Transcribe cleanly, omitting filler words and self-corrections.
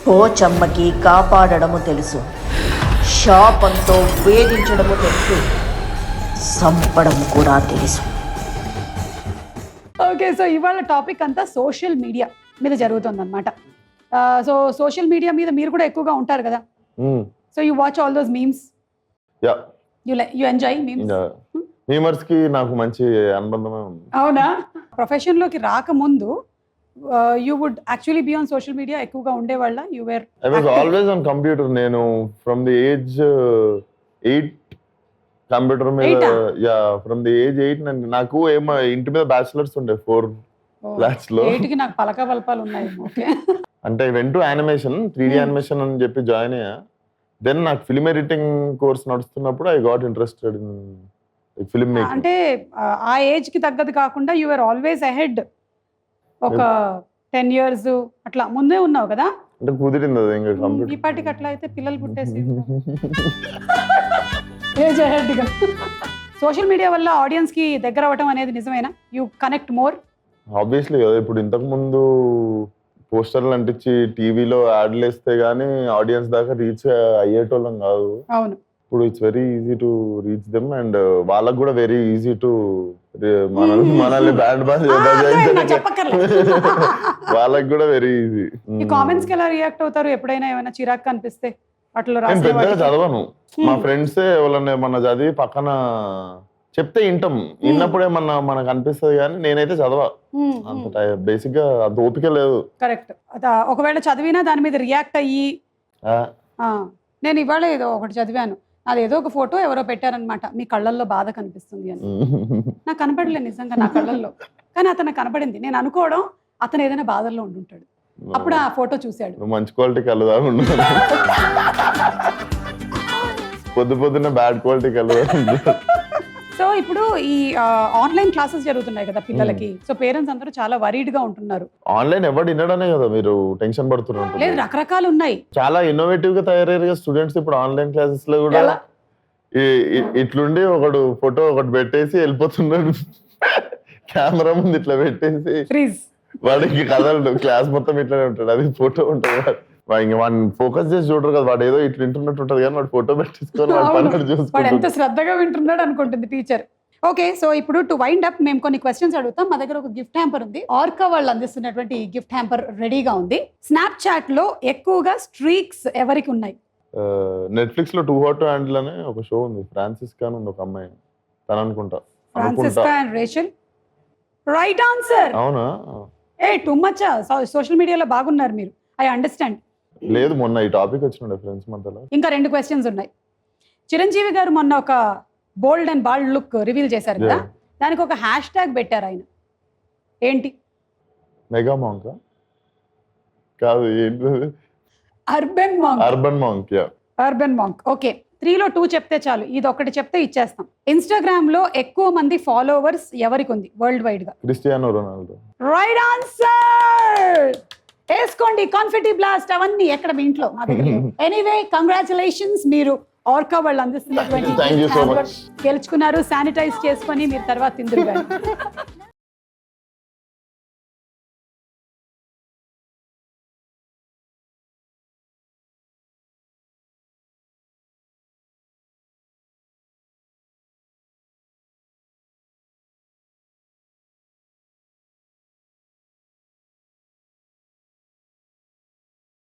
పోచమ్మకి కాపాడడము తెలుసు, శాపంతో వేధించడము తెలుసు, సంపడము కూడా తెలుసు. ఓకే, సో ఇవాళ టాపిక్ అంతా సోషల్ మీడియా మీద జరుగుతుందన్నమాట. సో సోషల్ మీడియా మీద మీరు కూడా ఎక్కువగా ఉంటారు కదా. So you watch all those memes? Yeah, you enjoy memes? Memers కి నాకు మంచి అనుబంధమే ఉంది. అవునా? ప్రొఫెషన్ లోకి రాకముందు you would actually be on social media ఎక్కువగా ఉండేవాళ్ళ? You were I was always on computer. నేను ఫ్రమ్ ది ఏజ్ 8 కంప్యూటర్ మీద. యా, ఫ్రమ్ ది ఏజ్ 8 నాకు ఏమో ఇంటి మీద బ్యాచిలర్స్ ఉండే 4 ఫ్లాట్స్ లో. 8 కి నాకు పలక బల్పాలు ఉన్నాయి. ఓకే, అంటే వెంటూ యానిమేషన్ 3D యానిమేషన్ అని చెప్పి జాయిన్ అయ్యా. దెన్ నాకు ఫిల్మ్ ఎడిటింగ్ కోర్స్ నడుస్తున్నప్పుడు I got interested in film making. అంటే ఆ ఏజ్ కి తగ్గది కాకుండా యు ఆర్ ఆల్వేస్ అహెడ్. ఒక 10 years అట్లా ముందే ఉన్నావు కదా. అంటే కుదిరింది అది ఇంకా కంప్యూటర్. ఈ పాటికి అట్లా అయితే పిల్లలు పుట్టేసి ఏజ్ అహెడ్ గా. సోషల్ మీడియా వల్ల ఆడియన్స్ కి దగ్గర అవ్వటం అనేది నిజమేనా? You connect more? ఆబ్వియస్లీ కదా. ఇప్పుడు ఇంతకు ముందు పోస్టర్లు అంటించి టీవీలో యాడ్లు వేస్తే గానీ ఆడియన్స్ దాకా రీచ్ అయ్యేటోళ్ళం కాదు. అవును. ఇప్పుడు it's very easy to reach them and వాళ్ళకు కూడా వెరీ ఈజీ టు మనల్ని బ్యాండ్ వాళ్ళకి కూడా వెరీ ఈజీ. ఈ కామెంట్స్ కి ఎలా రియాక్ట్ అవుతారు? ఎప్పుడైనా ఏమైనా చిరాకు అనిపిస్తే అట్లా నేను పెద్దగా చదవను. మా ఫ్రెండ్స్ ఎవరన్నా ఏమన్నా చదివి పక్కన చెప్తే వింటాం. విన్నప్పుడు ఏమన్నా మనకు అనిపిస్తుంది కానీ నేనైతే చదవా. అంత బేసిక్ గా అంత ఓపిక లేదు. కరెక్ట్. ఒకవేళ చదివినా దాని మీద రియాక్ట్ అయ్యి, నేను ఇవాళ ఏదో ఒకటి చదివాను, అదేదో ఒక ఫోటో ఎవరో పెట్టారనమాట, మీ కళ్ళల్లో బాధ కనిపిస్తుంది అని. నాకు కనపడలేదు నిజంగా నా కళ్ళల్లో, కానీ అతను కనపడింది. నేను అనుకోవడం అతను ఏదైనా బాధల్లో ఉండుంటాడు. అప్పుడు ఆ ఫోటో చూశాడు. మంచి క్వాలిటీ కలదా పొద్దున్న బ్యాడ్ క్వాలిటీ కలదా. సో ఇప్పుడు ఈ ఆన్లైన్ క్లాసెస్ జరుగుతున్నాయి కదా పిల్లలకి. సో పేరెంట్స్ అందరూ చాలా వరీడ్ గా ఉంటున్నారు. ఆన్లైన్ ఎవరు వినడానే కదా మీరు టెన్షన్ పడుతున్నారు. లేదు, రకరకాలు ఉన్నాయి. చాలా ఇన్నోవేటివ్ గా తయారయ్యారు స్టూడెంట్స్ ఇప్పుడు ఆన్లైన్ క్లాసెస్ లో కూడా. ఇట్లుండి ఒకడు ఫోటో ఒకటి పెట్టేసి వెళ్ళిపోతున్నాడు, కెమెరా ముందు ఇట్లా పెట్టేసి వాడికి కదలడు, క్లాస్ మొత్తం ఇట్లానే ఉంటాడు. అది ఫోటో ఉంటుంది. ఇంకా వాడిని ఫోకస్ చేసి చూడరు కదా, వాడు ఏదో ఇట్లా వింటున్నట్టు ఉంటుంది కానీ వాడు ఫోటో పెట్టేసుకొని వాడు ఎంత శ్రద్ధగా వింటున్నాడు అనుకుంటుంది టీచర్. ఓకే, సో ఇప్పుడు టు వైండ్ అప్ మేము కొన్ని క్వశ్చన్స్ అడుగుతాం. మా దగ్గర ఒక గిఫ్ట్ హ్యాంపర్ ఉంది. ఆర్కా వాళ్ళు అందిస్తున్నటువంటి గిఫ్ట్ హ్యాంపర్ రెడీగా ఉంది. స్నాప్చాట్ లో ఎక్కువగా స్ట్రీక్స్ ఎవరికి ఉన్నాయి? నెట్ఫ్లిక్స్ లో 2 Hot to Handle అనే ఒక షో ఉంది. ఫ్రాన్సిస్కా అని ఉంది ఒక అమ్మాయి, తను అనుకుంటా. Francesca and Rachel. Right answer. అవునా? టూ మచ్ సోషల్ మీడియాలో బాగున్నారు మీరు. I understand. లేదు, మొన్న ఈ టాపిక్ వచ్చిన ఫ్రెండ్స్ మధ్యలో. ఇంకా 2 క్వశ్చన్స్ ఉన్నాయి. చిరంజీవి గారు మొన్న ఒక బోల్డ్ అండ్ బాల్డ్ లుక్ రివీల్ చేశారు కదా, దానికి ఒక హ్యాష్ ట్యాగ్ పెట్టారు ఆయన. ఏంటి? మెగా మాంక్ కాదు, ఏంటి? Urban monk. Urban monk. Yeah, urban monk. Okay, 3లో 2 చెప్తే చాలు. ఇది ఒకటి చెప్తే ఇచ్చేస్తాం. ఇన్స్టాగ్రామ్ లో ఎక్కువ మంది ఫాలోవర్స్ ఎవరికి ఉంది వరల్డ్ వైడ్ గా? Cristiano Ronaldo. Right answer. వేసుకోండి కాన్ఫిటీ బ్లాస్ట్ అవన్నీ ఎక్కడ మీ ఇంట్లో. ఎనీవే, కంగ్రాచులేషన్స్, మీరు ఆర్కా వాళ్ళు అందిస్తున్నటువంటి గెలుచుకున్నారు. శానిటైజ్ చేసుకొని మీరు తర్వాత తిందురు.